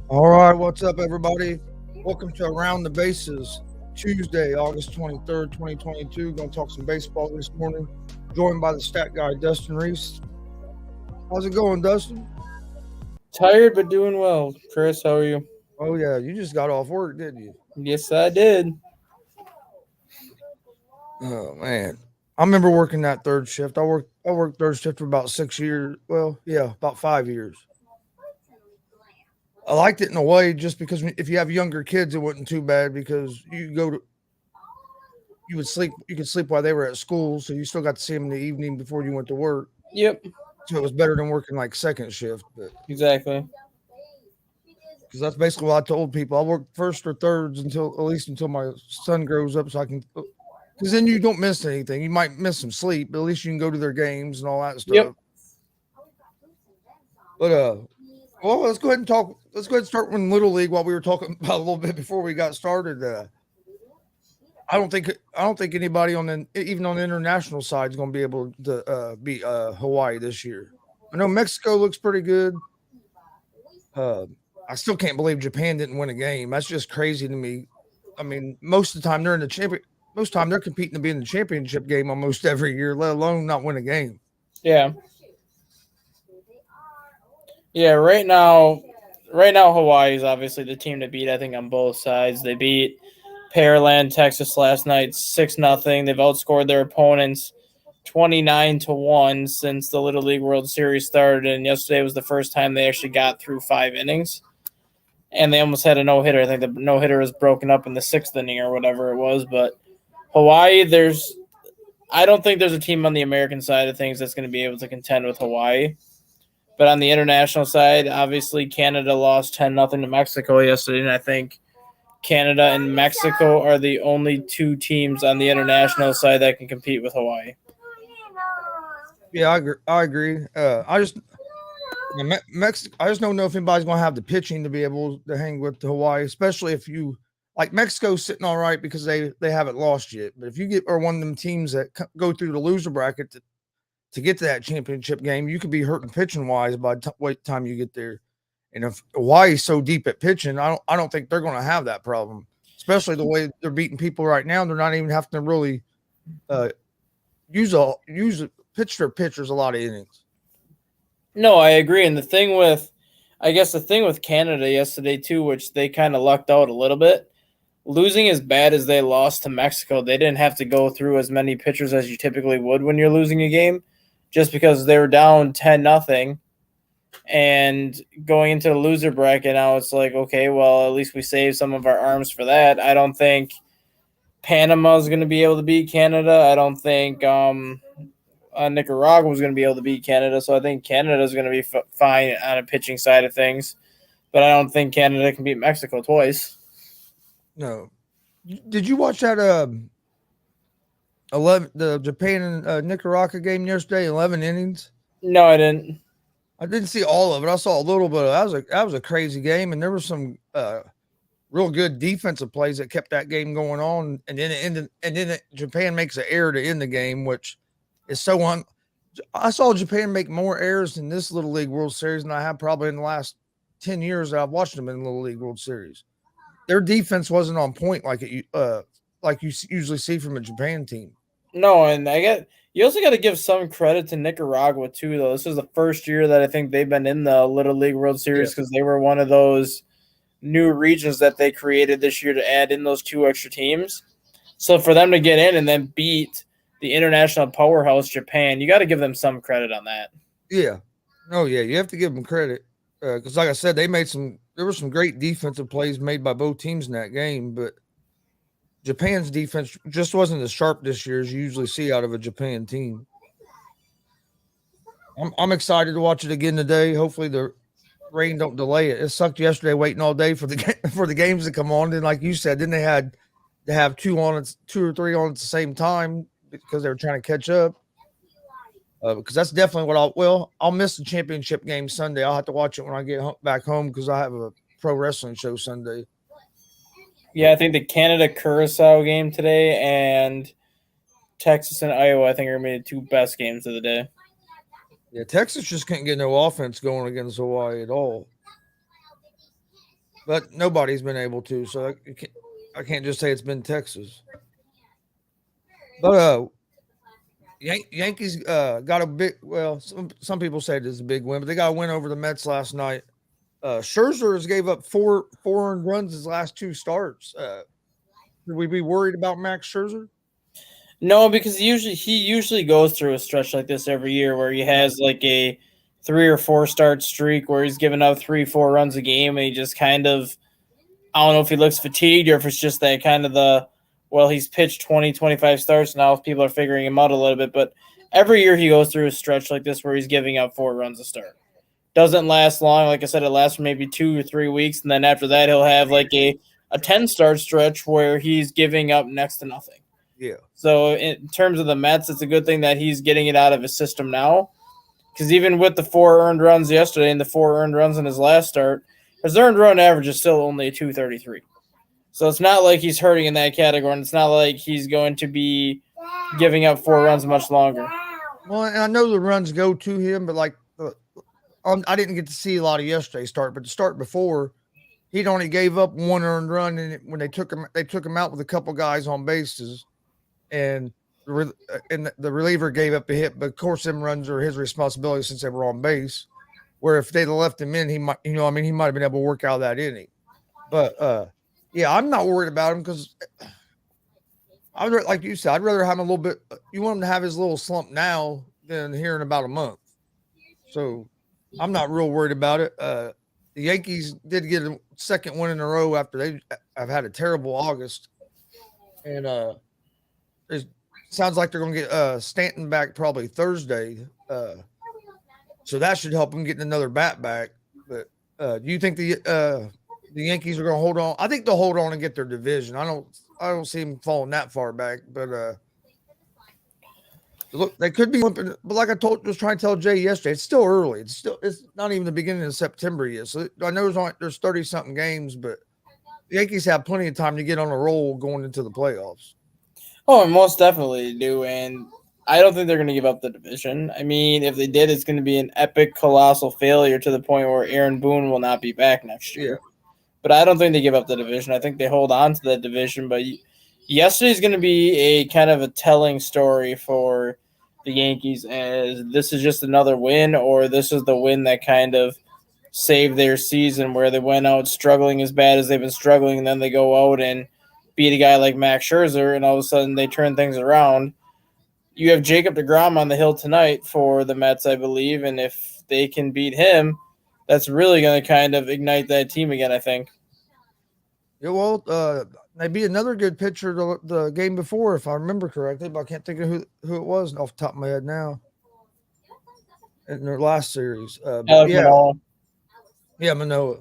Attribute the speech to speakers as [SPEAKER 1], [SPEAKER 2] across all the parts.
[SPEAKER 1] All right, what's up, everybody? Welcome to Around the Bases, Tuesday, August 23rd, 2022. Going to talk some baseball this morning. Joined by the stat guy, Dustin Reese. How's it going, Dustin?
[SPEAKER 2] Tired but doing well. Chris, how are you?
[SPEAKER 1] Oh, yeah, you just got off work, didn't you?
[SPEAKER 2] Yes, I did.
[SPEAKER 1] Oh, man. I remember working that third shift. I worked third shift for about 6 years. Well, yeah, about 5 years. I liked it in a way just because if you have younger kids, it wasn't too bad because you could sleep while they were at school, so you still got to see them in the evening before you went to work.
[SPEAKER 2] Yep,
[SPEAKER 1] So it was better than working like second shift, but
[SPEAKER 2] exactly.
[SPEAKER 1] because that's basically what I told people. I work first or thirds until at least until my son grows up, so I can. Because then you don't miss anything. You might miss some sleep, but at least you can go to their games and all that
[SPEAKER 2] Yep.
[SPEAKER 1] stuff. But well, let's go ahead and talk. Let's go ahead and start with Little League while we were talking about a little bit before we got started. I don't think anybody on the even on the international side is going to be able to beat Hawaii this year. I know Mexico looks pretty good. Uh, I still can't believe Japan didn't win a game. That's just crazy to me. I mean, most of the time they're in the champion. Most of the time they're competing to be in the championship game almost every year, let alone not win a game.
[SPEAKER 2] Yeah. Yeah, right now Hawaii is obviously the team to beat, I think, on both sides. They beat Pearland, Texas last night 6-0. They've outscored their opponents 29-1 since the Little League World Series started, and yesterday was the first time they actually got through 5 innings. And they almost had a no-hitter. I think the no-hitter was broken up in the 6th inning or whatever it was, but Hawaii, I don't think there's a team on the American side of things that's going to be able to contend with Hawaii. But on the international side, obviously Canada lost 10-0 to Mexico yesterday, and I think Canada and Mexico are the only two teams on the international side that can compete with Hawaii.
[SPEAKER 1] Yeah, I agree. I just Mexico. I just don't know if anybody's going to have the pitching to be able to hang with Hawaii, especially if you like Mexico's sitting all right because they haven't lost yet. But if you get or one of them teams that go through the loser bracket to get to that championship game, you could be hurting pitching wise by the time you get there. And if Hawaii's so deep at pitching, I don't think they're going to have that problem. Especially the way they're beating people right now, they're not even having to really uh, use a pitch their pitchers a lot of innings.
[SPEAKER 2] No, I agree. And the thing with Canada yesterday too, which they kind of lucked out a little bit, losing as bad as they lost to Mexico, they didn't have to go through as many pitchers as you typically would when you're losing a game, just because they were down 10-0. And going into the loser bracket now, it's like, okay, well, at least we saved some of our arms for that. I don't think Panama is going to be able to beat Canada. I don't think Nicaragua was going to be able to beat Canada. So I think Canada is going to be fine on a pitching side of things. But I don't think Canada can beat Mexico twice.
[SPEAKER 1] No, did you watch that 11 the Japan and Nicaragua game yesterday? 11 innings.
[SPEAKER 2] No, I didn't.
[SPEAKER 1] I didn't see all of it. I saw a little bit. That was a crazy game, and there was some real good defensive plays that kept that game going on. And then Japan makes an error to end the game, which is so on. I saw Japan make more errors in this Little League World Series than I have probably in the last 10 years that I've watched them in the Little League World Series. Their defense wasn't on point like you usually see from a Japan team.
[SPEAKER 2] No, and you also got to give some credit to Nicaragua too, though. This is the first year that I think they've been in the Little League World Series because they were one of those new regions that they created this year to add in those two extra teams. So for them to get in and then beat the international powerhouse Japan, you got to give them some credit on that.
[SPEAKER 1] Yeah. Oh yeah, you have to give them credit because, like I said, they made some. There were some great defensive plays made by both teams in that game, but Japan's defense just wasn't as sharp this year as you usually see out of a Japan team. I'm excited to watch it again today. Hopefully the rain don't delay it. It sucked yesterday waiting all day for for the games to come on. And like you said, then they had to have two or three on at the same time because they were trying to catch up. Because that's definitely what I'll miss the championship game Sunday. I'll have to watch it when I get back home because I have a pro wrestling show Sunday.
[SPEAKER 2] Yeah, I think the Canada Curacao game today and Texas and Iowa, I think, are maybe the two best games of the day.
[SPEAKER 1] Yeah, Texas just couldn't get no offense going against Hawaii at all. but nobody's been able to. So I can't just say it's been Texas. But Yankees got a big. Well, some people say it is a big win, but they got a win over the Mets last night. Scherzer has gave up four earned runs his last two starts. Should we be worried about Max Scherzer?
[SPEAKER 2] No, because he usually goes through a stretch like this every year where he has like a 3 or 4 start streak where he's giving up 3-4 runs a game, and he just kind of, I don't know if he looks fatigued or if it's just that kind of he's pitched 20, 25 starts now. People are figuring him out a little bit, but every year he goes through a stretch like this where he's giving up 4 runs a start. Doesn't last long. Like I said, it lasts for maybe 2 or 3 weeks, and then after that he'll have like a 10 start stretch where he's giving up next to nothing.
[SPEAKER 1] Yeah.
[SPEAKER 2] So in terms of the Mets, it's a good thing that he's getting it out of his system now. Because even with the 4 earned runs yesterday and the 4 earned runs in his last start, his earned run average is still only a 233. So it's not like he's hurting in that category, and it's not like he's going to be giving up 4 runs much longer.
[SPEAKER 1] Well, and I know the runs go to him, but like I didn't get to see a lot of yesterday's start, but the start before, he'd only gave up 1 earned run, and when they took him out with a couple guys on bases. And the reliever gave up a hit, but of course, them runs are his responsibility since they were on base. Where if they'd have left him in, he might, he might have been able to work out that inning. But yeah, I'm not worried about him because like you said, I'd rather have him a little bit. You want him to have his little slump now than here in about a month. So I'm not real worried about it. The Yankees did get a second win in a row after I've had a terrible August, and it sounds like they're going to get Stanton back probably Thursday. So that should help them getting another bat back. But do you think the Yankees are going to hold on? I think they'll hold on and get their division. I don't see them falling that far back. But look, they could be. But like I was trying to tell Jay yesterday, it's still early. It's not even the beginning of September yet. So I know there's 30 something games, but the Yankees have plenty of time to get on a roll going into the playoffs.
[SPEAKER 2] Oh, most definitely do, and I don't think they're going to give up the division. I mean, if they did, it's going to be an epic, colossal failure to the point where Aaron Boone will not be back next year.
[SPEAKER 1] Yeah.
[SPEAKER 2] But I don't think they give up the division. I think they hold on to that division. But yesterday's going to be a kind of a telling story for the Yankees, as this is just another win, or this is the win that kind of saved their season, where they went out struggling as bad as they've been struggling, and then they go out and beat a guy like Max Scherzer, and all of a sudden they turn things around. You have Jacob deGrom on the hill tonight for the Mets, I believe, and if they can beat him, that's really going to kind of ignite that team again, I think.
[SPEAKER 1] Yeah, well, they beat another good pitcher the game before, if I remember correctly, but I can't think of who it was off the top of my head now. In their last series,
[SPEAKER 2] Manoah.
[SPEAKER 1] Yeah, Manoah.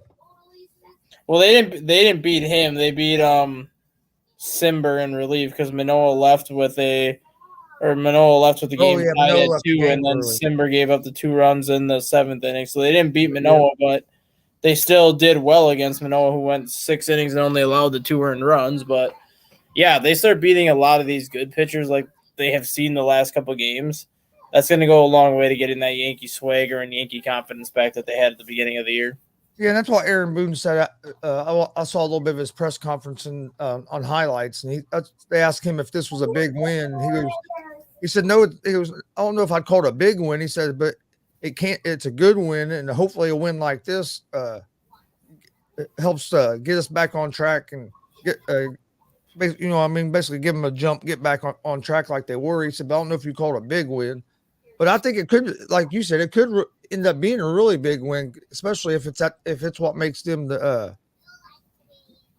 [SPEAKER 2] Well, they didn't beat him. They beat Simber in relief because Manoah left with the game tied at 2, and then Simber gave up the 2 runs in the 7th inning. So they didn't beat Manoah, but they still did well against Manoah, who went 6 innings and only allowed the 2 earned runs. But yeah, they start beating a lot of these good pitchers like they have seen the last couple of games. That's going to go a long way to getting that Yankee swagger and Yankee confidence back that they had at the beginning of the year.
[SPEAKER 1] Yeah, and that's what Aaron Boone said. I saw a little bit of his press conference on highlights, and they asked him if this was a big win. He said no. It was. I don't know if I'd call it a big win. He said, but it can't. It's a good win, and hopefully a win like this it helps get us back on track and get basically give them a jump, get back on track like they were. He said, but I don't know if you call it a big win, but I think it could, like you said, it could end up being a really big win, especially if it's what makes them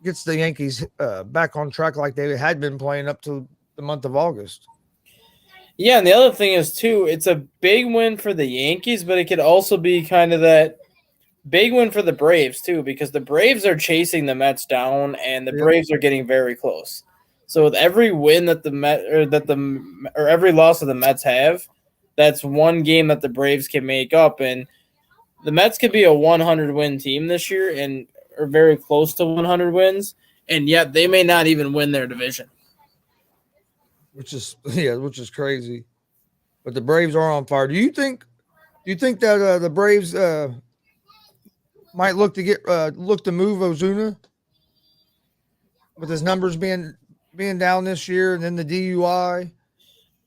[SPEAKER 1] gets the Yankees back on track like they had been playing up to the month of August.
[SPEAKER 2] Yeah, and the other thing is too, it's a big win for the Yankees, but it could also be kind of that big win for the Braves too, because the Braves are chasing the Mets down, and the Braves are getting very close. So with every win that every loss that the Mets have, that's one game that the Braves can make up, and the Mets could be a 100-win team this year and are very close to 100 wins, and yet they may not even win their division.
[SPEAKER 1] Which is crazy. But the Braves are on fire. Do you think that the Braves might look to move Ozuna with his numbers being down this year, and then the DUI.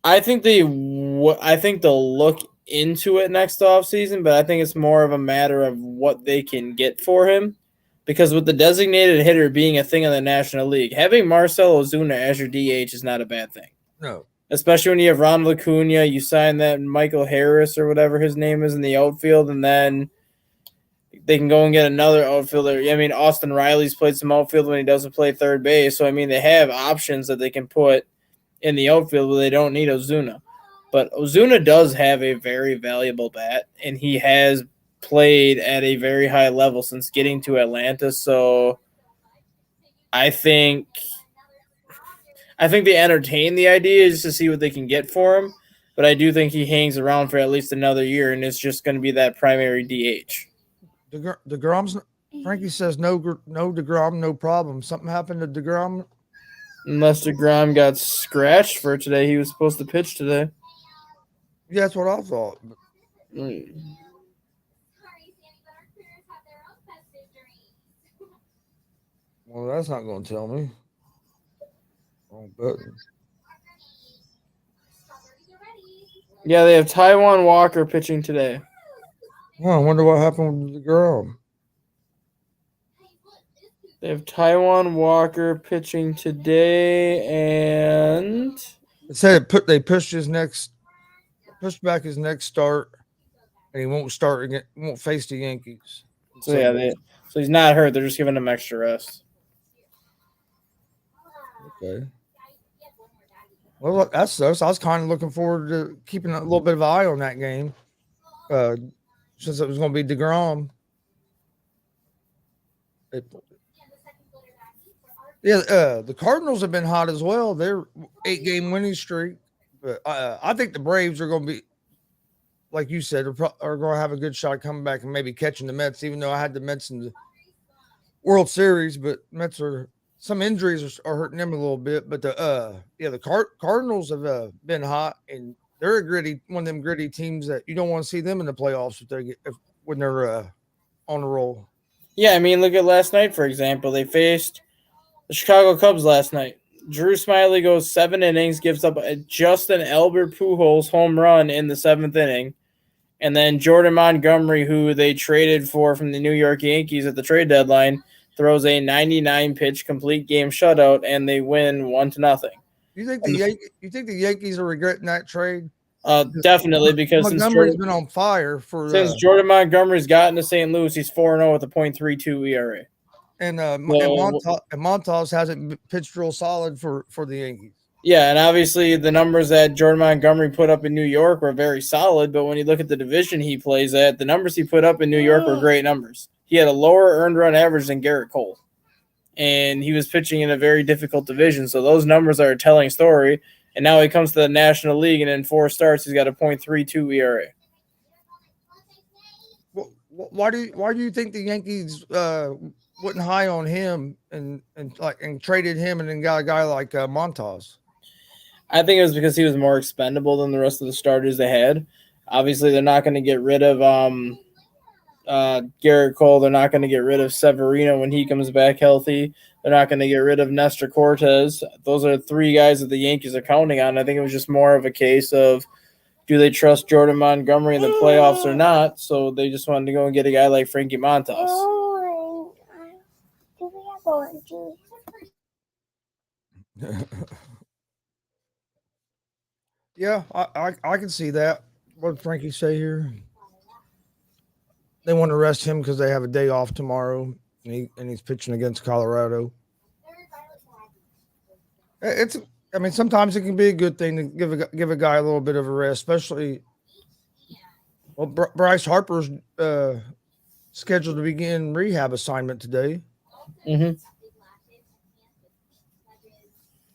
[SPEAKER 2] I think I think they'll look into it next offseason, but I think it's more of a matter of what they can get for him. Because with the designated hitter being a thing in the National League, having Marcell Ozuna as your DH is not a bad thing.
[SPEAKER 1] No.
[SPEAKER 2] Especially when you have Ronald Acuna, you sign that Michael Harris or whatever his name is in the outfield, and then they can go and get another outfielder. I mean, Austin Riley's played some outfield when he doesn't play third base. So, I mean, they have options that they can put in the outfield where they don't need Ozuna. But Ozuna does have a very valuable bat, and he has played at a very high level since getting to Atlanta. So I think they entertain the idea just to see what they can get for him. But I do think he hangs around for at least another year, and it's just going to be that primary DH.
[SPEAKER 1] DeGrom's Frankie says no DeGrom, no problem. Something happened to DeGrom?
[SPEAKER 2] Unless DeGrom got scratched for today. He was supposed to pitch today.
[SPEAKER 1] Yeah, that's what I thought. Well, that's not going to tell me. Wrong button.
[SPEAKER 2] Yeah, they have Taiwan Walker pitching today.
[SPEAKER 1] Oh, I wonder what happened with DeGrom.
[SPEAKER 2] They have Taiwan Walker pitching today, and
[SPEAKER 1] it said they pushed back his next start, and he won't start again. Won't face the Yankees.
[SPEAKER 2] So yeah, so he's not hurt. They're just giving him extra rest.
[SPEAKER 1] Okay. Well, that sucks. I was kind of looking forward to keeping a little bit of an eye on that game, since it was going to be DeGrom. The Cardinals have been hot as well. They're 8-game winning streak, but I think the Braves are going to be, like you said, are going to have a good shot coming back and maybe catching the Mets. Even though I had the Mets in the World Series, but Mets some injuries are hurting them a little bit. But the Cardinals have been hot, and they're one of them gritty teams that you don't want to see them in the playoffs when they're on the roll.
[SPEAKER 2] Yeah, I mean, look at last night, for example. They faced the Chicago Cubs last night. Drew Smyly goes 7 innings, gives up a Justin Albert Pujols home run in the 7th inning. And then Jordan Montgomery, who they traded for from the New York Yankees at the trade deadline, throws a 99-pitch complete game shutout, and they win 1-0.
[SPEAKER 1] You think the Yankees are regretting that trade?
[SPEAKER 2] Definitely, because
[SPEAKER 1] Montgomery's been on fire
[SPEAKER 2] since Jordan Montgomery's gotten to St. Louis, he's 4-0 with a .32 ERA.
[SPEAKER 1] And Montas hasn't pitched real solid for the Yankees.
[SPEAKER 2] Yeah, and obviously the numbers that Jordan Montgomery put up in New York were very solid, but when you look at the division he plays at, the numbers he put up in New York were great numbers. He had a lower earned run average than Garrett Cole, and he was pitching in a very difficult division, so those numbers are a telling story. And now he comes to the National League, and in 4 starts, he's got a .32 ERA.
[SPEAKER 1] Why do you think the Yankees wasn't high on him and traded him and then got a guy like Montas?
[SPEAKER 2] I think it was because he was more expendable than the rest of the starters they had. Obviously, they're not going to get rid of Garrett Cole. They're not going to get rid of Severino when he comes back healthy. They're not going to get rid of Nestor Cortez. Those are 3 guys that the Yankees are counting on. I think it was just more of a case of, do they trust Jordan Montgomery in the playoffs or not? So they just wanted to go and get a guy like Frankie Montas.
[SPEAKER 1] Yeah, I can see that. What did Frankie say here? They want to rest him because they have a day off tomorrow, and he's pitching against Colorado. Sometimes it can be a good thing to give a guy a little bit of a rest, especially. Well, Bryce Harper's scheduled to begin rehab assignment today.
[SPEAKER 2] Mm-hmm.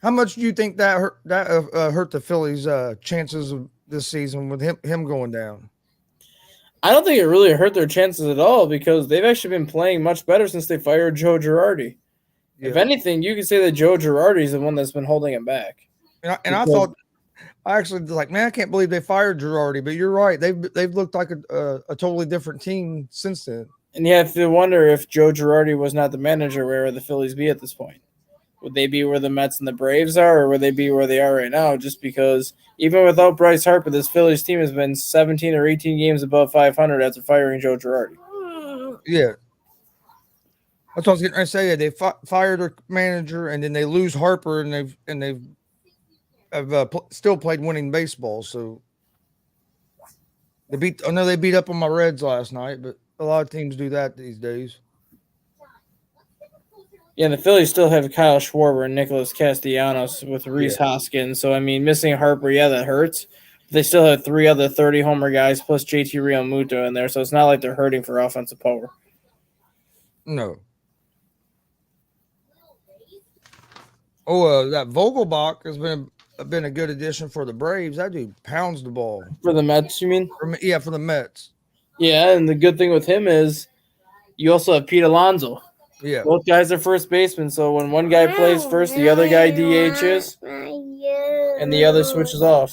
[SPEAKER 1] How much do you think that hurt the Phillies' chances of this season with him going down?
[SPEAKER 2] I don't think it really hurt their chances at all because they've actually been playing much better since they fired Joe Girardi. Yeah. If anything, you could say that Joe Girardi is the one that's been holding him back.
[SPEAKER 1] I actually was like, man, I can't believe they fired Girardi. But you're right; they've looked like a totally different team since then.
[SPEAKER 2] And you have to wonder if Joe Girardi was not the manager, where would the Phillies be at this point? Would they be where the Mets and the Braves are, or would they be where they are right now? Just because even without Bryce Harper, this Phillies team has been 17 or 18 games above 500 after firing Joe Girardi.
[SPEAKER 1] Yeah. That's what I was getting ready to say. They fired their manager, and then they lose Harper, and they've still played winning baseball. So I know they beat up on my Reds last night, but a lot of teams do that these days.
[SPEAKER 2] Yeah, the Phillies still have Kyle Schwarber and Nicholas Castellanos with Rhys Hoskins. So, I mean, missing Harper, yeah, that hurts. They still have 3 other 30-homer guys plus JT Realmuto in there, so it's not like they're hurting for offensive power.
[SPEAKER 1] No. Oh, that Vogelbach has been a good addition for the Braves. That dude pounds the ball.
[SPEAKER 2] For the Mets, you mean?
[SPEAKER 1] Yeah, for the Mets.
[SPEAKER 2] Yeah, and the good thing with him is you also have Pete Alonso.
[SPEAKER 1] Yeah.
[SPEAKER 2] Both guys are first basemen, so when one guy plays first, the other guy DHs, and the other switches off.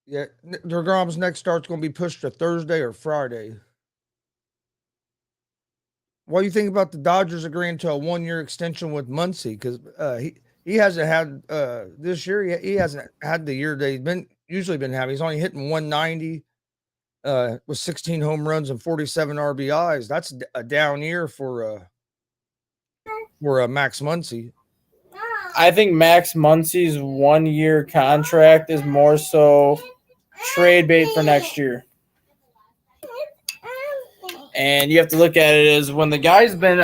[SPEAKER 1] Yeah, DeGrom's next start's going to be pushed to Thursday or Friday. What do you think about the Dodgers agreeing to a 1-year extension with Muncy? Because he hasn't had this year. He hasn't had the year that he's usually been having. He's only hitting 190 with 16 home runs and 47 RBIs. That's a down year for Max Muncy.
[SPEAKER 2] I think Max Muncy's 1-year contract is more so trade bait for next year. And you have to look at it as when the guy's been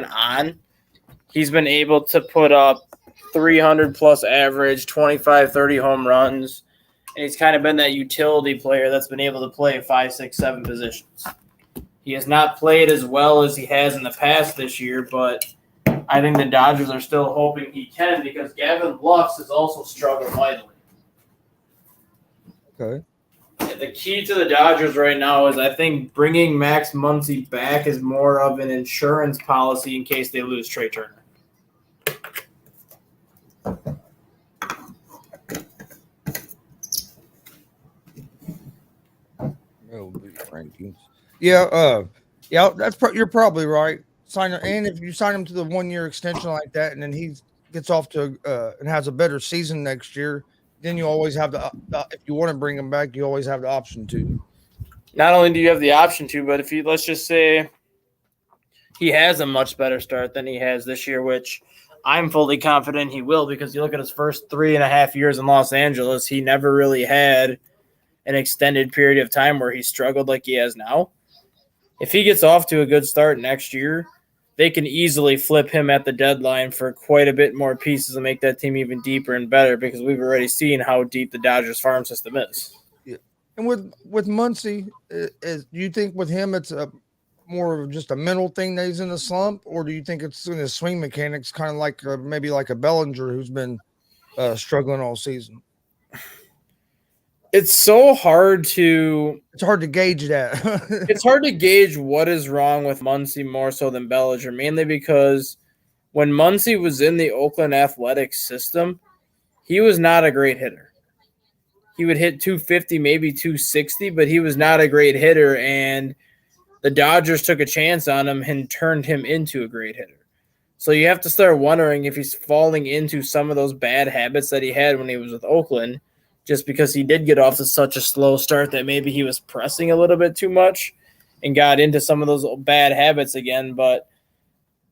[SPEAKER 2] on, he's been able to put up 300 plus average, 25, 30 home runs. And he's kind of been that utility player that's been able to play 5, 6, 7 positions. He has not played as well as he has in the past this year, but I think the Dodgers are still hoping he can because Gavin Lux has also struggled mightily.
[SPEAKER 1] Okay.
[SPEAKER 2] The key to the Dodgers right now is I think bringing Max Muncy back is more of an insurance policy in case they lose Trey Turner.
[SPEAKER 1] Rankings. Yeah, you're probably right. And if you sign him to the 1-year extension like that, and then he gets off to and has a better season next year, then you always have the if you want to bring him back, you always have the option to.
[SPEAKER 2] Not only do you have the option to, but if you let's just say he has a much better start than he has this year, which I'm fully confident he will, because you look at his first 3.5 years in Los Angeles, he never really had an extended period of time where he struggled like he has now. If he gets off to a good start next year, they can easily flip him at the deadline for quite a bit more pieces and make that team even deeper and better, because we've already seen how deep the Dodgers farm system is.
[SPEAKER 1] Yeah. And with Muncy, do you think with him it's more of just a mental thing that he's in a slump, or do you think it's in his swing mechanics, kind of like maybe like a Bellinger who's been struggling all season?
[SPEAKER 2] It's hard to
[SPEAKER 1] gauge that.
[SPEAKER 2] It's hard to gauge what is wrong with Muncy more so than Bellinger, mainly because when Muncy was in the Oakland Athletics system, he was not a great hitter. He would hit 250, maybe 260, but he was not a great hitter, and the Dodgers took a chance on him and turned him into a great hitter. So you have to start wondering if he's falling into some of those bad habits that he had when he was with Oakland, just because he did get off to such a slow start that maybe he was pressing a little bit too much and got into some of those bad habits again. But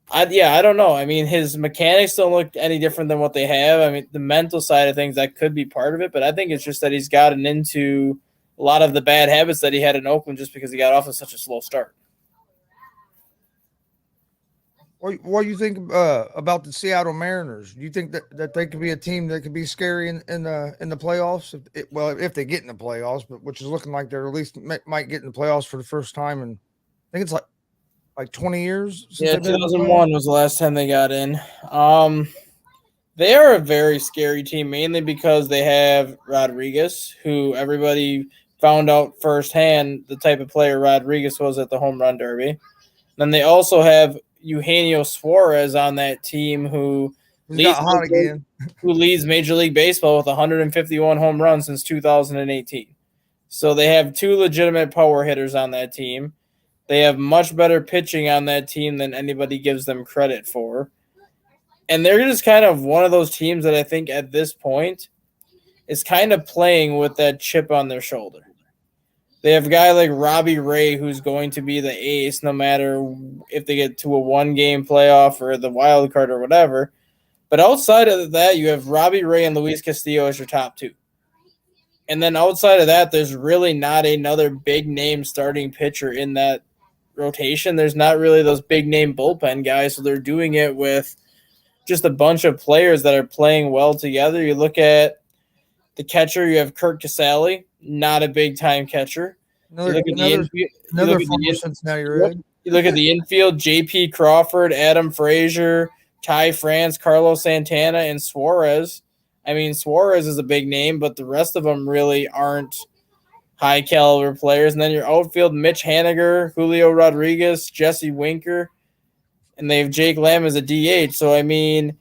[SPEAKER 2] I don't know. I mean, his mechanics don't look any different than what they have. I mean, the mental side of things, that could be part of it, but I think it's just that he's gotten into a lot of the bad habits that he had in Oakland just because he got off to such a slow start.
[SPEAKER 1] What do you think about the Seattle Mariners? Do you think that they could be a team that could be scary in the playoffs? If they get in the playoffs, but which is looking like they're at least might get in the playoffs for the first time, and I think it's like 20 years.
[SPEAKER 2] Yeah, 2001 was the last time they got in. They are a very scary team, mainly because they have Rodriguez, who everybody found out firsthand the type of player Rodriguez was at the Home Run Derby. Then they also have Eugenio Suarez on that team, who leads Major League Baseball with 151 home runs since 2018. So they have two legitimate power hitters on that team. They have much better pitching on that team than anybody gives them credit for. And they're just kind of one of those teams that I think at this point is kind of playing with that chip on their shoulder. They have a guy like Robbie Ray who's going to be the ace no matter if they get to a one-game playoff or the wild card or whatever. But outside of that, you have Robbie Ray and Luis Castillo as your top two. And then outside of that, there's really not another big-name starting pitcher in that rotation. There's not really those big-name bullpen guys, so they're doing it with just a bunch of players that are playing well together. You look at the catcher, you have Kurt Casale, not a big-time catcher.
[SPEAKER 1] Another former Cincinnati Red.
[SPEAKER 2] You look at the infield, J.P. Crawford, Adam Frazier, Ty France, Carlos Santana, and Suarez. I mean, Suarez is a big name, but the rest of them really aren't high-caliber players. And then your outfield, Mitch Haniger, Julio Rodriguez, Jesse Winker, and they have Jake Lamb as a DH. So, I mean,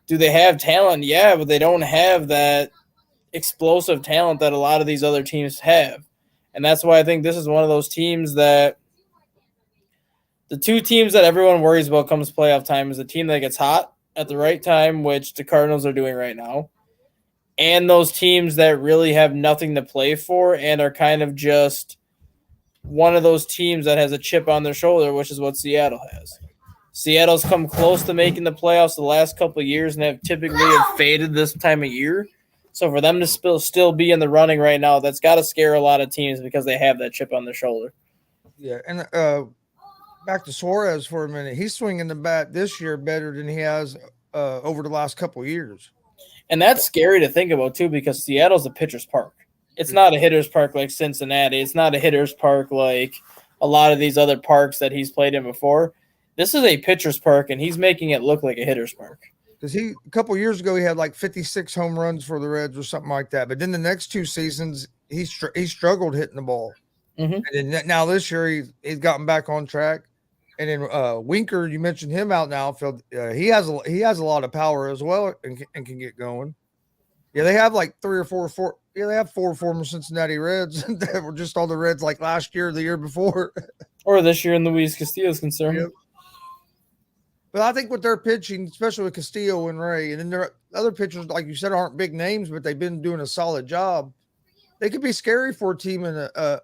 [SPEAKER 2] do they have talent? Yeah, but they don't have that explosive talent that a lot of these other teams have. And that's why I think this is one of those teams that the two teams that everyone worries about comes playoff time is the team that gets hot at the right time, which the Cardinals are doing right now, and those teams that really have nothing to play for and are kind of just one of those teams that has a chip on their shoulder, which is what Seattle has. Seattle's come close to making the playoffs the last couple of years and have typically faded this time of year. So for them to still be in the running right now, that's got to scare a lot of teams because they have that chip on their shoulder.
[SPEAKER 1] Yeah, and back to Suarez for a minute. He's swinging the bat this year better than he has over the last couple of years.
[SPEAKER 2] And that's scary to think about, too, because Seattle's a pitcher's park. It's not a hitter's park like Cincinnati. It's not a hitter's park like a lot of these other parks that he's played in before. This is a pitcher's park, and he's making it look like a hitter's park.
[SPEAKER 1] Because a couple of years ago, he had like 56 home runs for the Reds or something like that. But then the next two seasons, he struggled hitting the ball.
[SPEAKER 2] Mm-hmm.
[SPEAKER 1] And then now this year, he's gotten back on track. And then Winker, you mentioned him out in the outfield. He has a lot of power as well and can get going. Yeah, they have like they have four former Cincinnati Reds that were just on the Reds like last year, the year before.
[SPEAKER 2] Or this year in Luis Castillo's concern.
[SPEAKER 1] Yep. But I think with their pitching, especially with Castillo and Ray, and then their other pitchers, like you said, aren't big names, but they've been doing a solid job. They could be scary for a team in a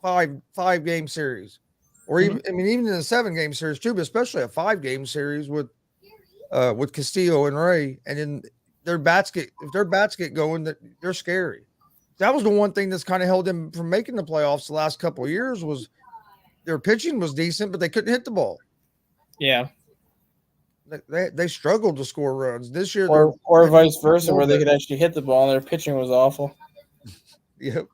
[SPEAKER 1] five-game series, or even even in a 7-game series too. But especially a 5-game series with Castillo and Ray, and then if their bats get going, they're scary. That was the one thing that's kind of held them from making the playoffs the last couple of years was their pitching was decent, but they couldn't hit the ball.
[SPEAKER 2] Yeah.
[SPEAKER 1] They struggled to score runs this year,
[SPEAKER 2] or vice versa, where they could actually hit the ball and their pitching was awful.
[SPEAKER 1] Yep.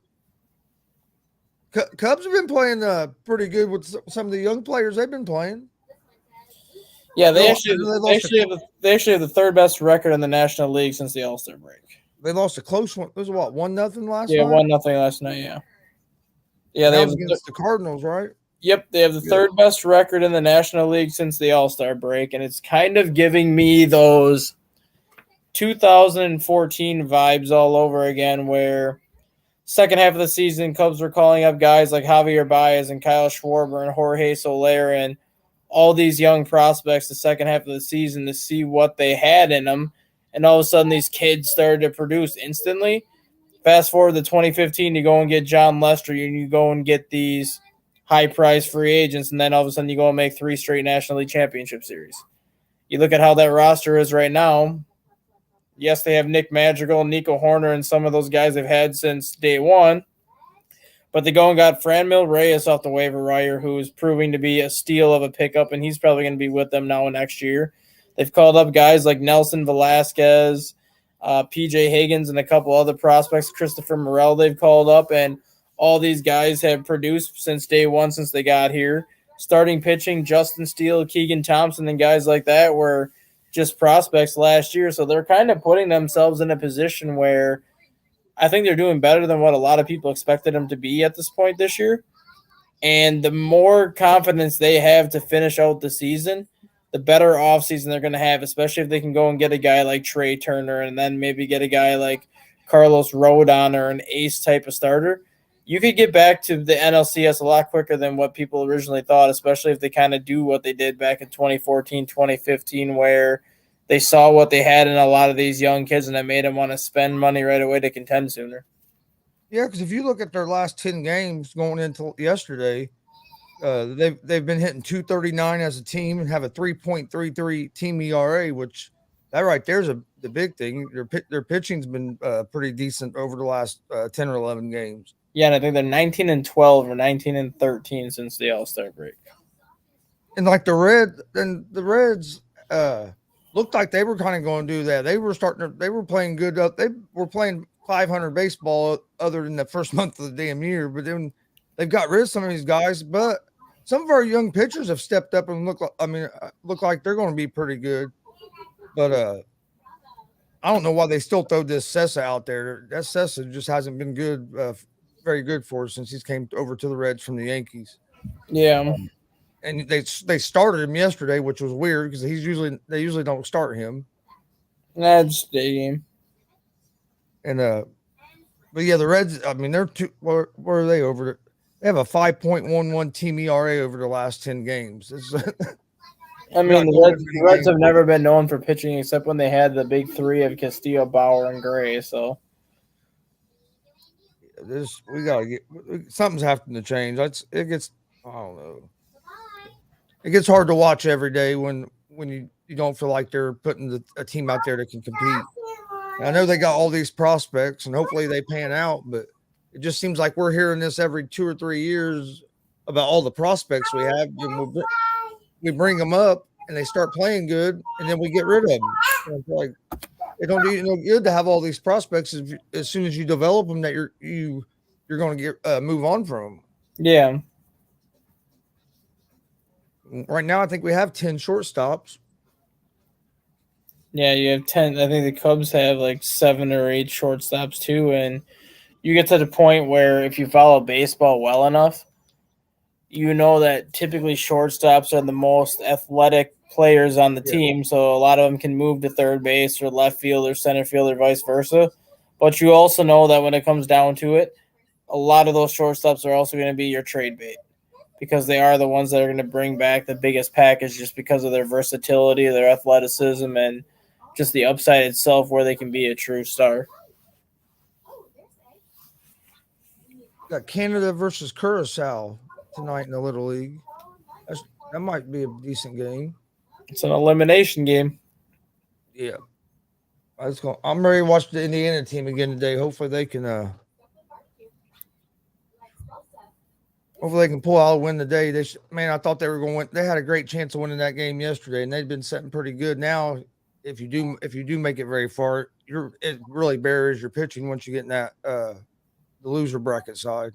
[SPEAKER 1] Cubs have been playing pretty good with some of the young players they've been playing.
[SPEAKER 2] Yeah, they actually have the third best record in the National League since the All-Star break.
[SPEAKER 1] They lost a close one. It was 1-0 last night?
[SPEAKER 2] Yeah, 1-0 last night. Yeah. Yeah,
[SPEAKER 1] they have against the Cardinals, right?
[SPEAKER 2] Yep, they have the third best record in the National League since the All-Star break, and it's kind of giving me those 2014 vibes all over again where second half of the season, Cubs were calling up guys like Javier Baez and Kyle Schwarber and Jorge Soler and all these young prospects the second half of the season to see what they had in them, and all of a sudden these kids started to produce instantly. Fast forward to 2015, you go and get John Lester, and you go and get these high-priced free agents, and then all of a sudden you go and make 3 straight National League Championship Series. You look at how that roster is right now. Yes, they have Nick Madrigal, Nico Horner, and some of those guys they've had since day one, but they go and got Franmil Reyes off the waiver wire, who is proving to be a steal of a pickup, and he's probably going to be with them now next year. They've called up guys like Nelson Velasquez, P.J. Higgins, and a couple other prospects, Christopher Morel they've called up, and all these guys have produced since day one, since they got here. Starting pitching, Justin Steele, Keegan Thompson, and guys like that were just prospects last year. So they're kind of putting themselves in a position where I think they're doing better than what a lot of people expected them to be at this point this year. And the more confidence they have to finish out the season, the better offseason they're going to have, especially if they can go and get a guy like Trey Turner and then maybe get a guy like Carlos Rodon or an ace type of starter, you could get back to the NLCS a lot quicker than what people originally thought, especially if they kind of do what they did back in 2014, 2015, where they saw what they had in a lot of these young kids and it made them want to spend money right away to contend sooner.
[SPEAKER 1] Yeah, because if you look at their last 10 games going into yesterday, they've been hitting 239 as a team and have a 3.33 team ERA, which that right there's the big thing. Their pitching's been pretty decent over the last 10 or 11 games.
[SPEAKER 2] Yeah, and I think they're 19-12 or 19-13 since the All-Star break.
[SPEAKER 1] And like the Reds looked like they were kind of going to do that. They were playing good up. They were playing 500 baseball other than the first month of the damn year, but then they've got rid of some of these guys, but some of our young pitchers have stepped up and look like they're going to be pretty good. But I don't know why they still throw this Sessa out there. That Sessa just hasn't been good, very good for us since he's came over to the Reds from the Yankees.
[SPEAKER 2] Yeah.
[SPEAKER 1] And they started him yesterday, which was weird because they usually don't start him.
[SPEAKER 2] That's the game.
[SPEAKER 1] And but yeah, the Reds. I mean, they're where are they over? They have a 5.11 team ERA over the last 10 games.
[SPEAKER 2] I mean, the Reds have never been known for pitching except when they had the big three of Castillo, Bauer, and Gray. So
[SPEAKER 1] we gotta get something's having to change. I don't know. It gets hard to watch every day when you don't feel like they're putting a team out there that can compete. And I know they got all these prospects, and hopefully they pan out, but it just seems like we're hearing this every 2 or 3 years about all the prospects we have. And we bring them up, and they start playing good, and then we get rid of them. And it's like it don't do you no good to have all these prospects as soon as you develop them that you're going to get move on from them.
[SPEAKER 2] Yeah.
[SPEAKER 1] Right now, I think we have 10 shortstops.
[SPEAKER 2] Yeah, you have 10. I think the Cubs have like 7 or 8 shortstops too, and you get to the point where if you follow baseball well enough, you know that typically shortstops are the most athletic players on the team, so a lot of them can move to third base or left field or center field or vice versa. But you also know that when it comes down to it, a lot of those shortstops are also going to be your trade bait because they are the ones that are going to bring back the biggest package just because of their versatility, their athleticism, and just the upside itself where they can be a true star.
[SPEAKER 1] Got Canada versus Curacao tonight in the Little League. That might be a decent game.
[SPEAKER 2] It's an elimination game.
[SPEAKER 1] Yeah. I'm ready to watch the Indiana team again today. Hopefully they can pull out a win today. I thought they were going to win. They had a great chance of winning that game yesterday, and they've been setting pretty good. Now, if you do make it very far, it really buries your pitching once you get in that the loser bracket side.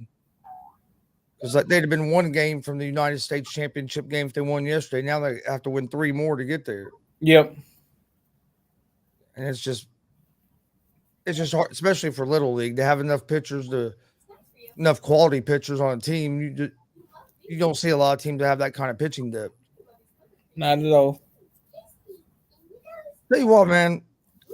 [SPEAKER 1] Because they'd have been one game from the United States Championship game if they won yesterday. Now they have to win 3 more to get there.
[SPEAKER 2] Yep.
[SPEAKER 1] And it's just hard, especially for Little League, to have enough quality pitchers on a team. You don't see a lot of teams that have that kind of pitching depth.
[SPEAKER 2] Not at all.
[SPEAKER 1] Tell you what, man,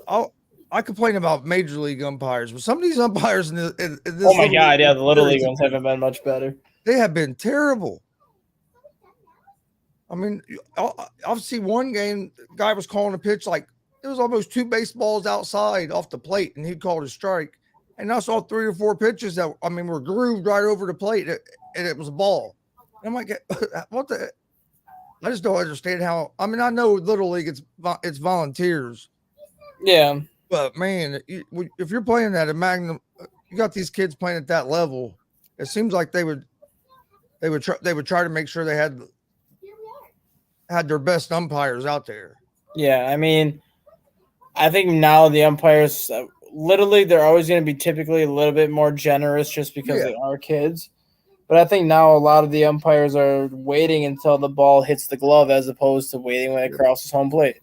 [SPEAKER 1] I complain about major league umpires, but some of these umpires in this.
[SPEAKER 2] Oh my God! Yeah, the Little League ones haven't been much better.
[SPEAKER 1] They have been terrible. I mean, I've seen one game, the guy was calling a pitch like it was almost 2 baseballs outside off the plate, and he called a strike. And I saw 3 or 4 pitches that were grooved right over the plate, and it was a ball. And I'm like, what the? I just don't understand how. I mean, I know Little League, it's volunteers.
[SPEAKER 2] Yeah.
[SPEAKER 1] But man, if you're playing at a Magnum, you got these kids playing at that level. It seems like they would try to make sure they had their best umpires out there.
[SPEAKER 2] Yeah, I mean, I think now the umpires, Little League, they're always going to be typically a little bit more generous just because they are kids. But I think now a lot of the umpires are waiting until the ball hits the glove as opposed to waiting when it crosses home plate.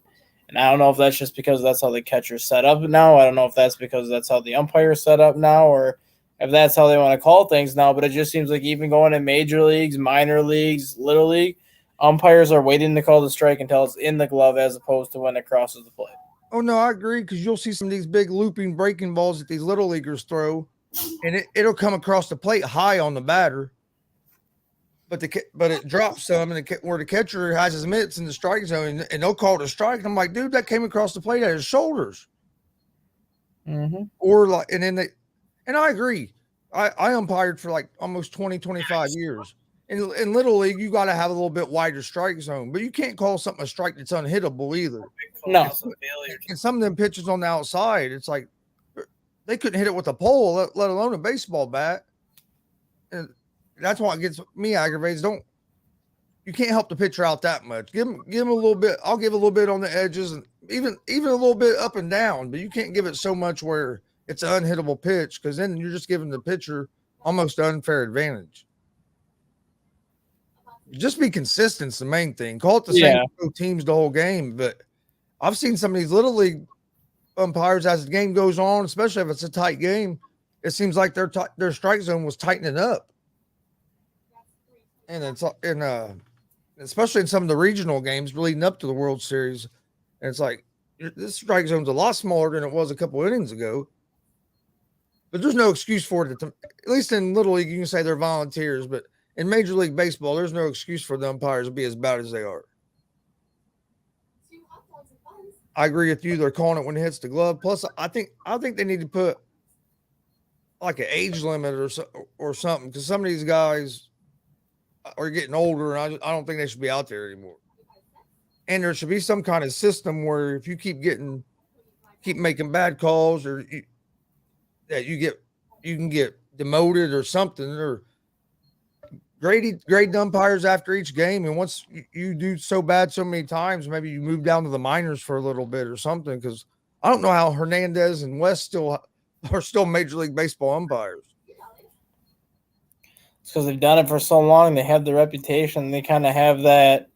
[SPEAKER 2] And I don't know if that's just because that's how the catcher's set up now. I don't know if that's because that's how the umpire's set up now or if that's how they want to call things now. But it just seems like even going in major leagues, minor leagues, Little League, umpires are waiting to call the strike until it's in the glove as opposed to when it crosses the plate.
[SPEAKER 1] Oh no, I agree because you'll see some of these big looping breaking balls that these little leaguers throw, and it'll come across the plate high on the batter, but it drops some, and where the catcher has his mitts in the strike zone, and they'll call it a strike. And I'm like, dude, that came across the plate at his shoulders, or like, and then and I agree. I umpired for like almost 20, 25 years. In Little League, you got to have a little bit wider strike zone, but you can't call something a strike that's unhittable either.
[SPEAKER 2] No.
[SPEAKER 1] And some of them pitches on the outside, it's like they couldn't hit it with a pole, let alone a baseball bat. And that's why it gets me aggravated. You can't help the pitcher out that much. Give him a little bit. I'll give a little bit on the edges and even a little bit up and down, but you can't give it so much where it's an unhittable pitch because then you're just giving the pitcher almost an unfair advantage. Just be consistent is the main thing. Call it the same teams the whole game, but I've seen some of these little league umpires as the game goes on, especially if it's a tight game. It seems like their strike zone was tightening up, and it's especially in some of the regional games leading up to the World Series. And it's like this strike zone's a lot smaller than it was a couple innings ago. But there's no excuse for it. At least in Little League, you can say they're volunteers, but in Major League Baseball, there's no excuse for the umpires to be as bad as they are. I agree with you. They're calling it when it hits the glove. Plus, I think they need to put like an age limit or something because some of these guys are getting older, and I don't think they should be out there anymore. And there should be some kind of system where if you keep making bad calls, or you can get demoted or something, or grade umpires after each game. And once you do so bad so many times, maybe you move down to the minors for a little bit or something. Because I don't know how Hernandez and West are still Major League Baseball umpires.
[SPEAKER 2] It's because they've done it for so long. They have the reputation. They kind of have that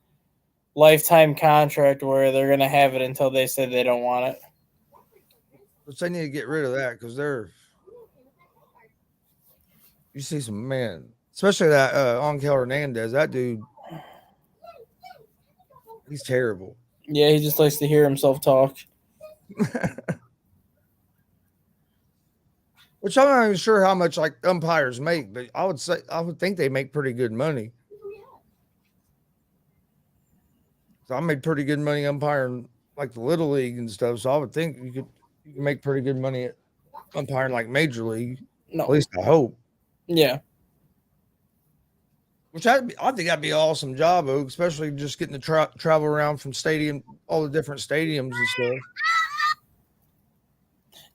[SPEAKER 2] lifetime contract where they're going to have it until they say they don't want it.
[SPEAKER 1] But they need to get rid of that because you see some man, especially that Angel Hernandez. That dude, he's terrible.
[SPEAKER 2] Yeah, he just likes to hear himself talk.
[SPEAKER 1] Which I'm not even sure how much like umpires make, but I would think they make pretty good money. So I made pretty good money umpiring like the Little League and stuff. So I would think you can make pretty good money at umpiring like Major League.
[SPEAKER 2] No.
[SPEAKER 1] At least I hope.
[SPEAKER 2] Yeah.
[SPEAKER 1] Which I think that'd be an awesome job, especially just getting to travel around from all the different stadiums and stuff.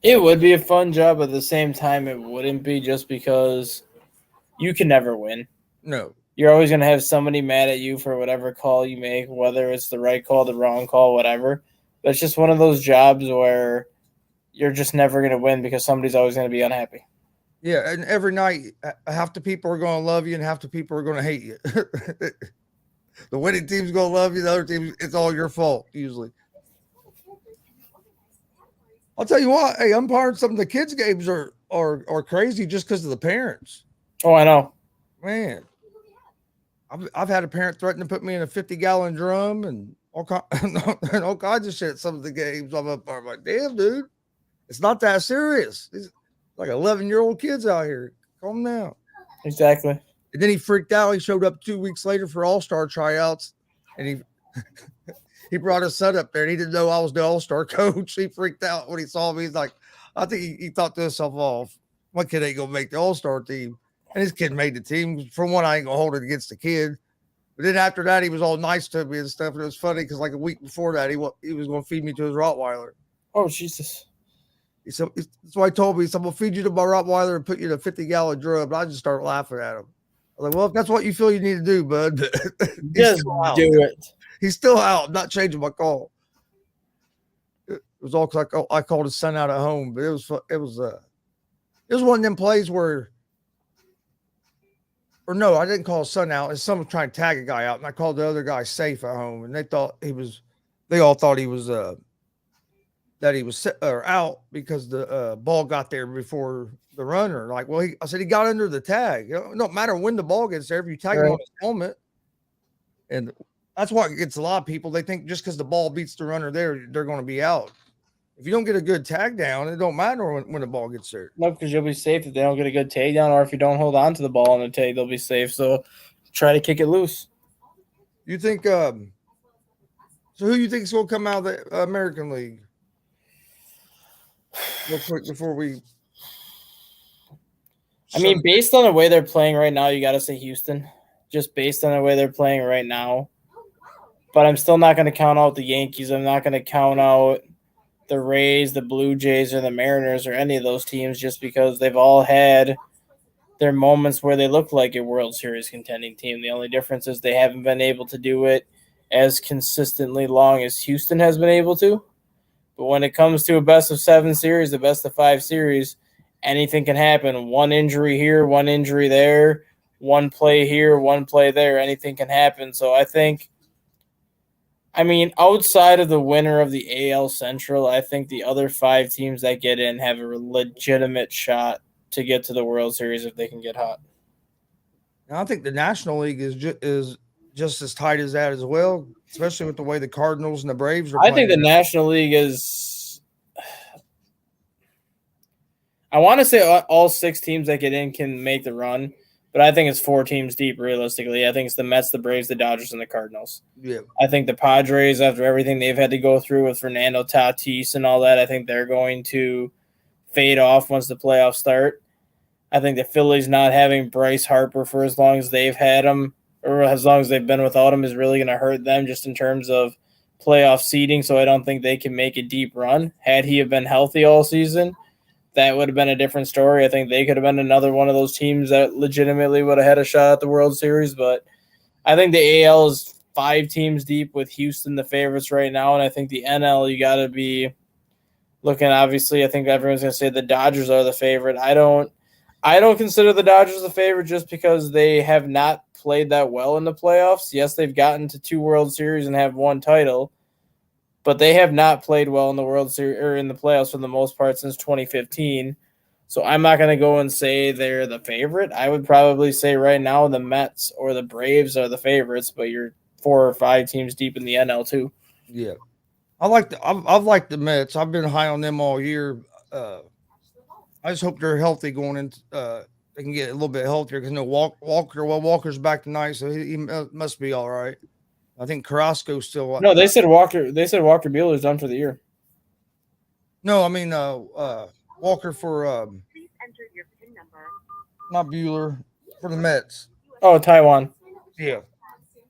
[SPEAKER 2] It would be a fun job, but at the same time, it wouldn't be just because you can never win.
[SPEAKER 1] No.
[SPEAKER 2] You're always going to have somebody mad at you for whatever call you make, whether it's the right call, the wrong call, whatever. But it's just one of those jobs where you're just never going to win because somebody's always going to be unhappy.
[SPEAKER 1] Yeah, and every night, half the people are going to love you and half the people are going to hate you. The winning team's going to love you. The other team, it's all your fault, usually. I'll tell you what, hey, umpiring some of the kids' games are crazy just because of the parents.
[SPEAKER 2] Oh, I know.
[SPEAKER 1] Man, I've had a parent threaten to put me in a 50-gallon drum and all kinds of shit at some of the games. I'm like, damn, dude, it's not that serious. These like 11-year-old kids out here. Calm down.
[SPEAKER 2] Exactly.
[SPEAKER 1] And then he freaked out. He showed up 2 weeks later for All-Star tryouts, and he brought his son up there, and he didn't know I was the All-Star coach. He freaked out when he saw me. He's like, I think he thought to himself, oh, my kid ain't going to make the All-Star team. And his kid made the team. From one, I ain't going to hold it against the kid. But then after that, he was all nice to me and stuff. And it was funny because like a week before that, he was going to feed me to his Rottweiler.
[SPEAKER 2] Oh, Jesus.
[SPEAKER 1] That's why he told me. He said, I'm going to feed you to my Rottweiler and put you in a 50-gallon drum. And I just started laughing at him. I was like, well, if that's what you feel you need to do, bud.
[SPEAKER 2] Just do it.
[SPEAKER 1] He's still out. I'm not changing my call. It was all because I called his son out at home, but it was one of them plays where, or no, I didn't call his son out. His son was trying to tag a guy out, and I called the other guy safe at home, and they all thought he was that he was out because the ball got there before the runner. Like, well, I said he got under the tag. No matter when the ball gets there, if you tag him on his helmet, and that's what gets a lot of people. They think just because the ball beats the runner there, they're going to be out. if you don't get a good tag down, it don't matter when the ball gets there.
[SPEAKER 2] No, because you'll be safe if they don't get a good takedown, or if you don't hold on to the ball on the tag, they'll be safe. So try to kick it loose.
[SPEAKER 1] You think? So who you think is going to come out of the American League? Real quick before we.
[SPEAKER 2] I mean, based on the way they're playing right now, you got to say Houston. Just based on the way they're playing right now. But I'm still not going to count out the Yankees. I'm not going to count out the Rays, the Blue Jays, or the Mariners, or any of those teams, just because they've all had their moments where they look like a World Series contending team. The only difference is they haven't been able to do it as consistently long as Houston has been able to. But when it comes to a best-of-7 series, the best-of-5 series, anything can happen. One injury here, one injury there, one play here, one play there. Anything can happen. So I think, outside of the winner of the AL Central, I think the other 5 teams that get in have a legitimate shot to get to the World Series if they can get hot.
[SPEAKER 1] I think the National League is just as tight as that as well, especially with the way the Cardinals and the Braves are playing.
[SPEAKER 2] I think the National League is – I want to say all 6 teams that get in can make the run, but I think it's 4 teams deep realistically. I think it's the Mets, the Braves, the Dodgers, and the Cardinals.
[SPEAKER 1] Yeah.
[SPEAKER 2] I think the Padres, after everything they've had to go through with Fernando Tatis and all that, I think they're going to fade off once the playoffs start. I think the Phillies not having Bryce Harper for as long as they've had him, or as long as they've been without him, is really going to hurt them just in terms of playoff seeding. So I don't think they can make a deep run. Had he have been healthy all season, that would have been a different story. I think they could have been another one of those teams that legitimately would have had a shot at the World Series. But I think the AL is 5 teams deep with Houston the favorites right now. And I think the NL, you got to be looking, obviously, I think everyone's going to say the Dodgers are the favorite. I don't consider the Dodgers the favorite just because they have not played that well in the playoffs. Yes, they've gotten to 2 World Series and have 1 title, but they have not played well in the World Series or in the playoffs for the most part since 2015. So I'm not going to go and say they're the favorite. I would probably say right now the Mets or the Braves are the favorites, but you're 4 or 5 teams deep in the NL too.
[SPEAKER 1] Yeah. I've liked the Mets. I've been high on them all year. I just hope they're healthy going into. They can get a little bit healthier because Walker's back tonight, so he must be all right. I think Carrasco's still.
[SPEAKER 2] No, they said Walker Buehler's done for the year.
[SPEAKER 1] No, I mean Walker for
[SPEAKER 3] Please enter your PIN number.
[SPEAKER 1] not Bueller for the Mets.
[SPEAKER 2] Oh, Taiwan.
[SPEAKER 1] Yeah,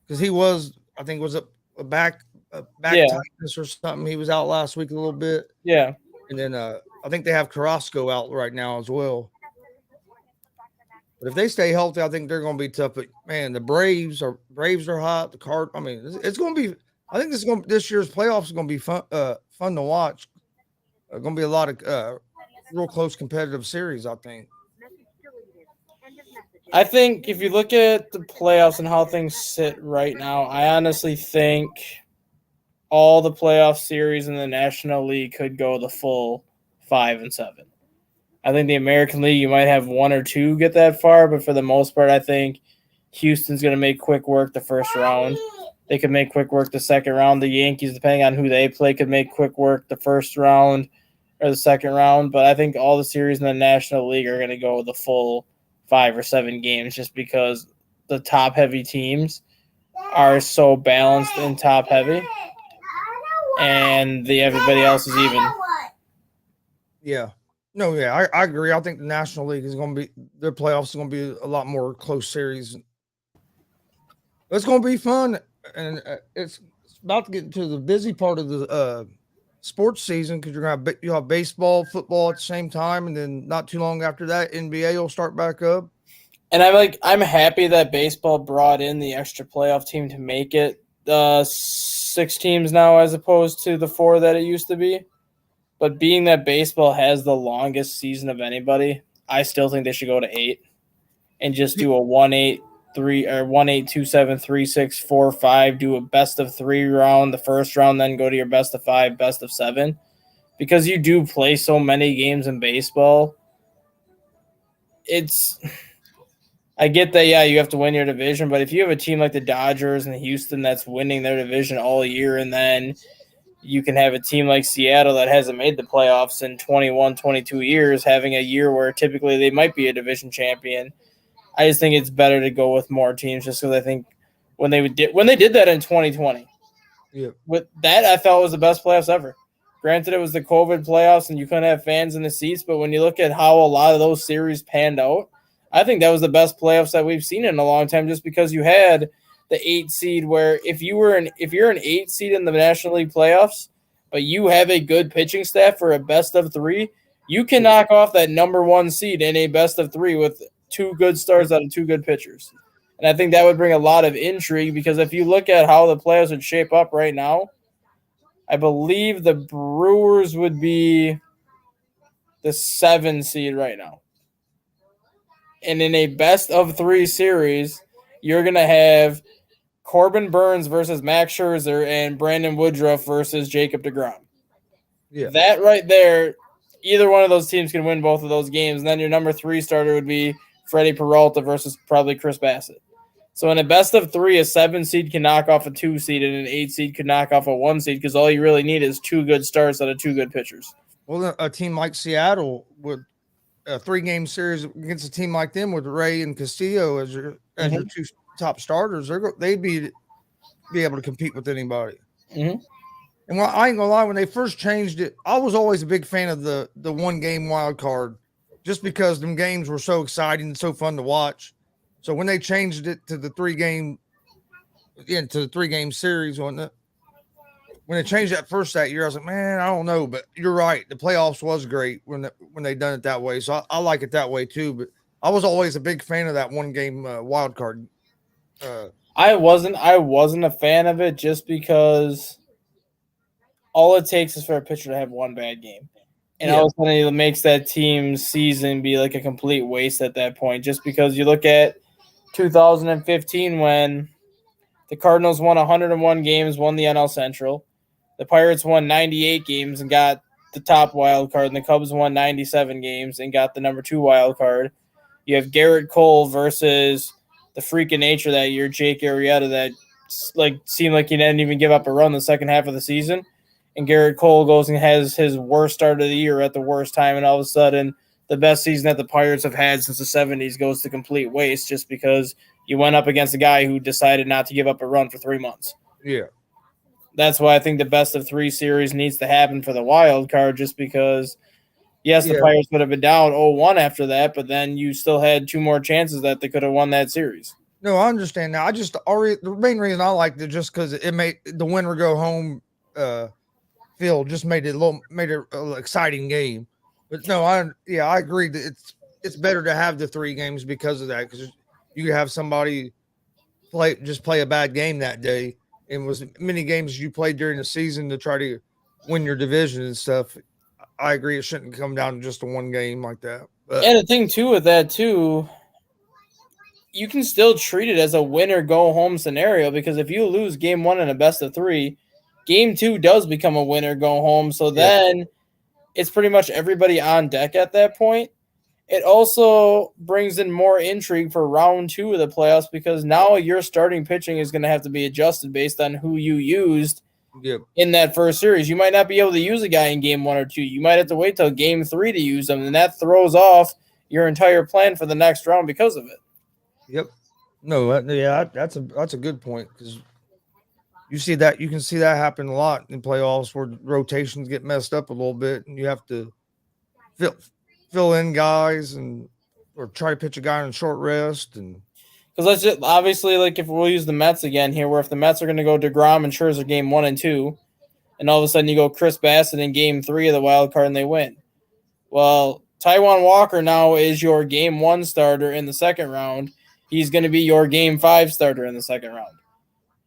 [SPEAKER 1] because he was, I think, was a back
[SPEAKER 2] Yeah.
[SPEAKER 1] tightness or something. He was out last week a little bit.
[SPEAKER 2] Yeah.
[SPEAKER 1] And then I think they have Carrasco out right now as well. But if they stay healthy, I think they're going to be tough. But man, the Braves are hot. It's going to be. I think this year's playoffs is going to be fun to watch. Going to be a lot of real close competitive series, I think.
[SPEAKER 2] I think if you look at the playoffs and how things sit right now, I honestly think all the playoff series in the National League could go the full 5 and 7. I think the American League, you might have 1 or 2 get that far, but for the most part, I think Houston's going to make quick work the first round. They could make quick work the second round. The Yankees, depending on who they play, could make quick work the first round or the second round. But I think all the series in the National League are going to go the full 5 or 7 games just because the top-heavy teams are so balanced and top-heavy, and everybody else is even.
[SPEAKER 1] Yeah. No, yeah, I agree. I think the National League is going to be – their playoffs are going to be a lot more close series. It's going to be fun, and it's about to get into the busy part of the sports season because you'll have baseball, football at the same time, and then not too long after that, NBA will start back up.
[SPEAKER 2] And I'm happy that baseball brought in the extra playoff team to make it 6 teams now as opposed to the 4 that it used to be. But being that baseball has the longest season of anybody, I still think they should go to 8 and just do a 1-8-3 or 1-8-2-7-3-6-4-5. Do a best of 3 round, the first round, then go to your best of 5, best of 7, because you do play so many games in baseball. I get that, yeah, you have to win your division, but if you have a team like the Dodgers and Houston that's winning their division all year, and then you can have a team like Seattle that hasn't made the playoffs in 21, 22 years, having a year where typically they might be a division champion. I just think it's better to go with more teams just because I think when they did that in 2020, with that I felt was the best playoffs ever. Granted, it was the COVID playoffs and you couldn't have fans in the seats, but when you look at how a lot of those series panned out, I think that was the best playoffs that we've seen in a long time just because you had the 8 seed where if you're an 8 seed in the National League playoffs, but you have a good pitching staff for a best of 3, you can knock off that number 1 seed in a best of 3 with 2 good starts out of 2 good pitchers. And I think that would bring a lot of intrigue because if you look at how the playoffs would shape up right now, I believe the Brewers would be the 7 seed right now. And in a best of 3 series, you're going to have Corbin Burnes versus Max Scherzer and Brandon Woodruff versus Jacob deGrom.
[SPEAKER 1] Yeah.
[SPEAKER 2] That right there, either one of those teams can win both of those games. And then your number 3 starter would be Freddie Peralta versus probably Chris Bassett. So in a best of 3, a 7 seed can knock off a 2 seed and an 8 seed can knock off a 1 seed because all you really need is 2 good starts out of 2 good pitchers.
[SPEAKER 1] Well, a team like Seattle with a 3-game series against a team like them with Ray and Castillo as your 2 top starters, they'd be able to compete with anybody.
[SPEAKER 2] Mm-hmm.
[SPEAKER 1] And I ain't gonna lie, when they first changed it, I was always a big fan of the 1-game wild card, just because them games were so exciting and so fun to watch. So when they changed it to the 3-game, to the 3-game series, when they changed that year, I was like, man, I don't know, but you're right. The playoffs was great when they done it that way. So I like it that way too. But I was always a big fan of that 1-game wild card.
[SPEAKER 2] I wasn't a fan of it just because all it takes is for a pitcher to have 1 bad game. And all of a sudden it makes that team's season be like a complete waste at that point. Just because you look at 2015 when the Cardinals won 101 games, won the NL Central. The Pirates won 98 games and got the top wild card, and the Cubs won 97 games and got the number 2 wild card. You have Garrett Cole versus the freak of nature that year, Jake Arrieta, that seemed like he didn't even give up a run the second half of the season. And Garrett Cole goes and has his worst start of the year at the worst time, and all of a sudden the best season that the Pirates have had since the 70s goes to complete waste just because you went up against a guy who decided not to give up a run for 3 months.
[SPEAKER 1] Yeah.
[SPEAKER 2] That's why I think the best of 3 series needs to happen for the wild card just because, yes, the Pirates would have been down 0-1 after that, but then you still had 2 more chances that they could have won that series.
[SPEAKER 1] No, I understand now. The main reason I liked it just because it made the winner go home feel just made it a little exciting game. But no, I agree that it's better to have the 3 games because of that, because you could have somebody play a bad game that day. And was many games you played during the season to try to win your division and stuff. I agree. It shouldn't come down to just a 1 game like that. But,
[SPEAKER 2] and the thing too with that too, you can still treat it as a winner go home scenario because if you lose game 1 in a best of 3, game 2 does become a winner go home. So then it's pretty much everybody on deck at that point. It also brings in more intrigue for round 2 of the playoffs because now your starting pitching is going to have to be adjusted based on who you used in that first series. You might not be able to use a guy in game 1 or 2. You might have to wait till game 3 to use them, and that throws off your entire plan for the next round because of it.
[SPEAKER 1] Yep. No, that's a good point because you can see that happen a lot in playoffs where rotations get messed up a little bit, and you have to fill in guys or try to pitch a guy on a short rest. And
[SPEAKER 2] because let's just obviously, like, if we'll use the Mets again here, where if the Mets are going to go DeGrom and Scherzer game 1 and 2, and all of a sudden you go Chris Bassett in game 3 of the wild card and they win. Well, Taijuan Walker now is your game 1 starter in the second round. He's going to be your game 5 starter in the second round.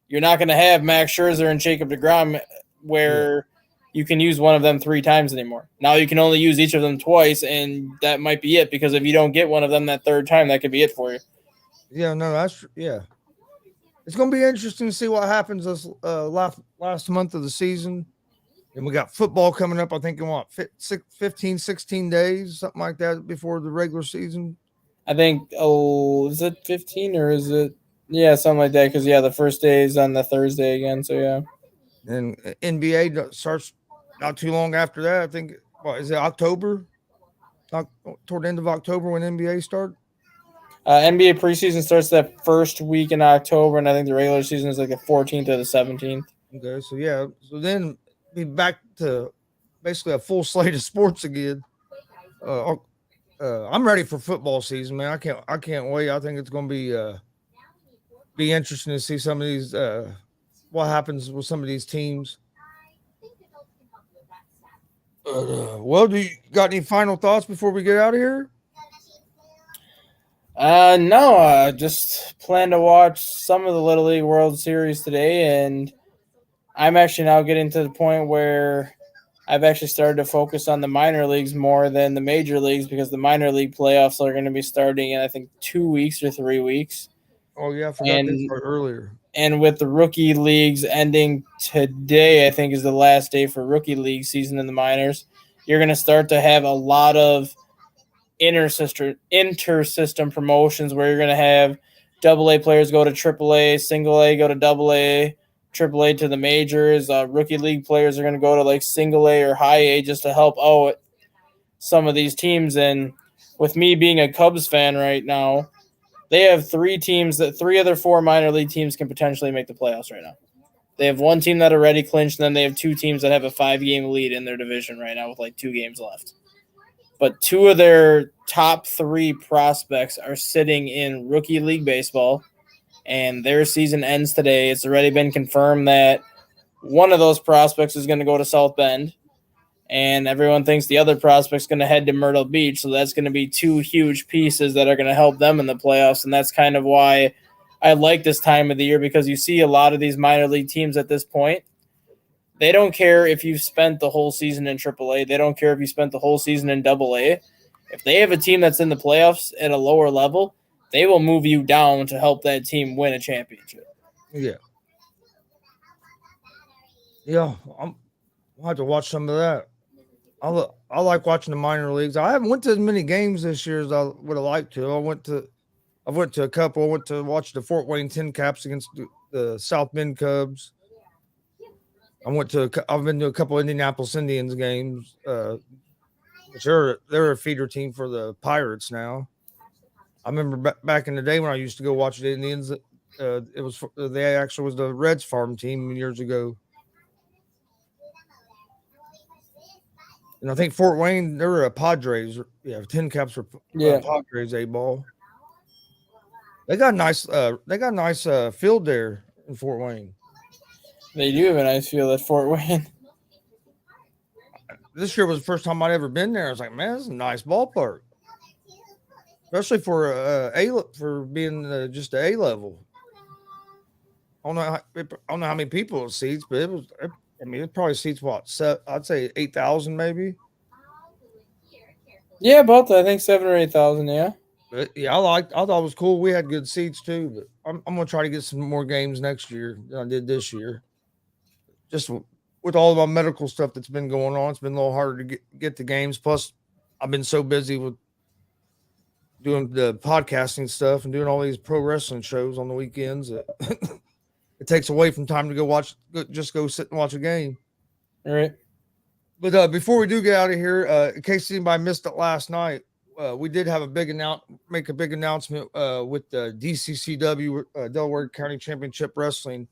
[SPEAKER 2] You're not going to have Max Scherzer and Jacob deGrom where you can use one of them 3 times anymore. Now you can only use each of them twice, and that might be it because if you don't get one of them that third time, that could be it for you.
[SPEAKER 1] Yeah, no, it's going to be interesting to see what happens this last month of the season. And we got football coming up, I think, in 15, 16 days, something like that, before the regular season.
[SPEAKER 2] I think, is it 15 or is it? Yeah, something like that. Because, the first day is on the Thursday again. So, yeah.
[SPEAKER 1] And NBA starts not too long after that. I think, what is it, October? Toward the end of October when NBA start?
[SPEAKER 2] NBA preseason starts that first week in October, and I think the regular season is like the 14th or the 17th.
[SPEAKER 1] Okay, so yeah, so then be back to basically a full slate of sports again. Uh, I'm ready for football season, man. I can't wait. I think it's going to be interesting to see some of these what happens with some of these teams. Well, do you got any final thoughts before we get out of here?
[SPEAKER 2] No, just plan to watch some of the Little League World Series today, and I'm actually now getting to the point where I've actually started to focus on the minor leagues more than the major leagues because the minor league playoffs are going to be starting in I think 2 weeks or 3 weeks.
[SPEAKER 1] Oh yeah, I forgot this
[SPEAKER 2] And
[SPEAKER 1] part earlier.
[SPEAKER 2] and with the rookie leagues ending today, I think is the last day for rookie league season in the minors. You're going to start to have a lot of inter-system promotions where you're going to have double A players go to triple A, single A go to double A, triple A to the majors. Rookie league players are going to go to like single A or high A just to help out some of these teams. And with me being a Cubs fan right now, they have 3 teams that 3 other 4 minor league teams can potentially make the playoffs right now. They have 1 team that already clinched, and then they have 2 teams that have a 5-game lead in their division right now with like 2 games left. But 2 of their top 3 prospects are sitting in rookie league baseball, and their season ends today. It's already been confirmed that one of those prospects is going to go to South Bend, and everyone thinks the other prospect's going to head to Myrtle Beach. So that's going to be 2 huge pieces that are going to help them in the playoffs, and that's kind of why I like this time of the year because you see a lot of these minor league teams at this point. They don't care if you've spent the whole season in AAA. They don't care if you spent the whole season in AA. If they have a team that's in the playoffs at a lower level, they will move you down to help that team win a championship.
[SPEAKER 1] Yeah, I'll have to watch some of that. I like watching the minor leagues. I haven't went to as many games this year as I would have liked to. I went to a couple. I went to watch the Fort Wayne Tin Caps against the South Bend Cubs. I've been to a couple Indianapolis Indians games. Which they're a feeder team for the Pirates now. I remember back in the day when I used to go watch the Indians. They actually was the Reds farm team years ago. And I think Fort Wayne, they were a Padres. Yeah, Tin Caps were Padres A ball. They got nice field there in Fort Wayne.
[SPEAKER 2] They do have a nice field at Fort Wayne.
[SPEAKER 1] This year was the first time I'd ever been there. I was like, man, this is a nice ballpark, especially for being just the A level. I don't know how many people it seats, but it probably seats I'd say 8,000 maybe.
[SPEAKER 2] Yeah, about I think 7,000 or 8,000. Yeah.
[SPEAKER 1] But yeah, I thought it was cool. We had good seats too, but I'm gonna try to get some more games next year than I did this year. Just with all of my medical stuff that's been going on, it's been a little harder to get the games. Plus, I've been so busy with doing the podcasting stuff and doing all these pro wrestling shows on the weekends. It takes away from time to go sit and watch a game.
[SPEAKER 2] All right.
[SPEAKER 1] But before we do get out of here, in case anybody missed it last night, we did have make a big announcement with the DCCW Delaware County Championship Wrestling.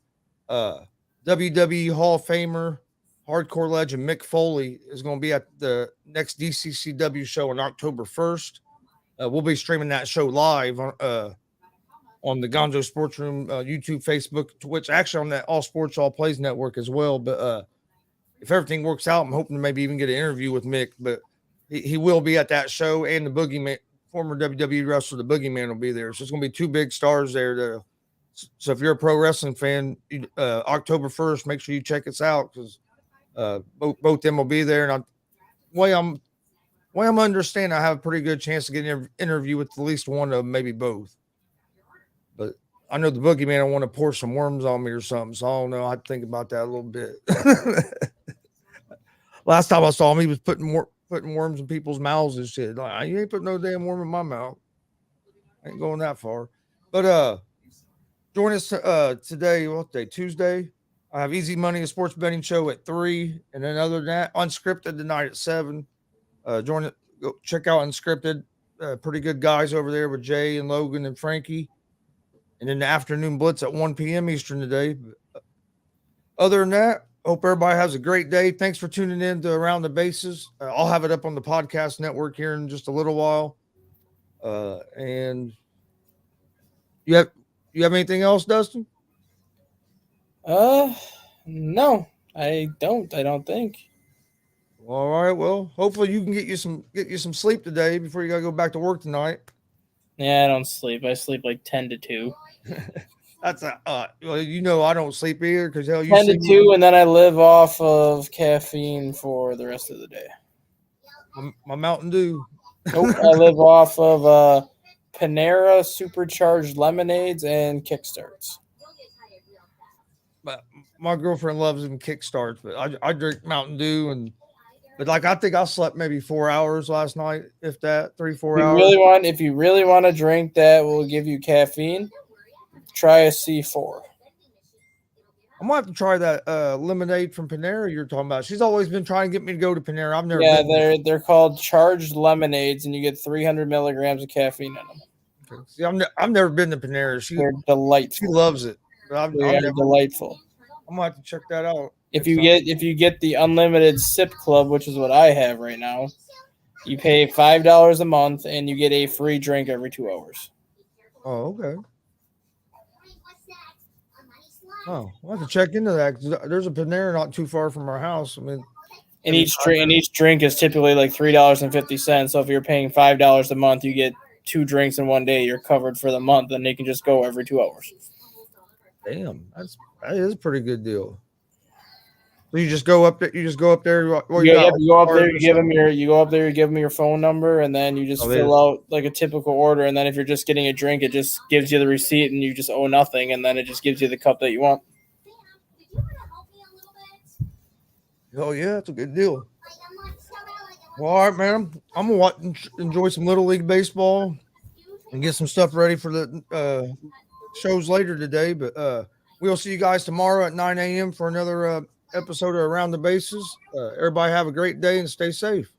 [SPEAKER 1] WWE Hall of Famer, hardcore legend Mick Foley is going to be at the next DCCW show on October 1st. We'll be streaming that show live on the Gonzo Sports Room YouTube, Facebook, Twitch, actually on that All Sports All Plays network as well. But if everything works out, I'm hoping to maybe even get an interview with Mick. But he will be at that show, and the Boogeyman, former WWE wrestler, the Boogeyman, will be there. So it's going to be 2 big stars there. So if you're a pro wrestling fan, October 1st, make sure you check us out because both them will be there. And way I'm understanding, I have a pretty good chance to get an interview with at least one of them, maybe both. But I know the Boogeyman will want to pour some worms on me or something, so I don't know. I'd think about that a little bit. Last time I saw him, he was putting worms in people's mouths and shit. Like, you ain't putting no damn worm in my mouth. I ain't going that far. But join us today, what day? Tuesday. I have Easy Money, a sports betting show at 3. And then other than that, Unscripted tonight at 7. Join it. Go check out Unscripted. Pretty good guys over there with Jay and Logan and Frankie. And then the afternoon blitz at 1 p.m. Eastern today. Other than that, hope everybody has a great day. Thanks for tuning in to Around the Bases. I'll have it up on the podcast network here in just a little while. And you have anything else, Dustin?
[SPEAKER 2] No, I don't think.
[SPEAKER 1] All right. Well, hopefully you can get you some sleep today before you gotta go back to work tonight.
[SPEAKER 2] Yeah, I don't sleep. I sleep like 10 to 2.
[SPEAKER 1] That's well, you know I don't sleep either because hell, you
[SPEAKER 2] 10 to
[SPEAKER 1] see
[SPEAKER 2] 2, and then I live off of caffeine for the rest of the day.
[SPEAKER 1] my Mountain Dew.
[SPEAKER 2] Nope, I live off of Panera supercharged lemonades and Kickstarts.
[SPEAKER 1] But my girlfriend loves them kickstarts, but I drink Mountain Dew but like I think I slept maybe 4 hours last night, if that 3-4 hours.
[SPEAKER 2] If you really want a drink that will give you caffeine, try a C4.
[SPEAKER 1] I'm gonna have to try that lemonade from Panera you're talking about. She's always been trying to get me to go to Panera. I've never been.
[SPEAKER 2] They're called charged lemonades, and you get 300 milligrams of caffeine in them.
[SPEAKER 1] Okay. See, I've never been to Panera.
[SPEAKER 2] They're delightful.
[SPEAKER 1] She loves it. But
[SPEAKER 2] They're delightful.
[SPEAKER 1] I'm gonna have to check that out.
[SPEAKER 2] If you get the unlimited sip club, which is what I have right now, you pay $5 a month and you get a free drink every 2 hours.
[SPEAKER 1] Oh, okay. Oh, I'll have to check into that because there's a Panera not too far from our house. I mean,
[SPEAKER 2] And each drink is typically like $3.50. So if you're paying $5 a month, you get 2 drinks in one day. You're covered for the month, and they can just go every 2 hours.
[SPEAKER 1] Damn, that is a pretty good deal. So you just go up there. You go up there. You
[SPEAKER 2] go up there. You give them your phone number, and then you just fill out like a typical order. And then if you're just getting a drink, it just gives you the receipt, and you just owe nothing. And then it just gives you the cup that you want.
[SPEAKER 1] Oh yeah, that's a good deal. Well, all right, man. I'm gonna enjoy some Little League baseball and get some stuff ready for the shows later today. But we'll see you guys tomorrow at 9 a.m. for another episode of Around the Bases. Everybody have a great day and stay safe.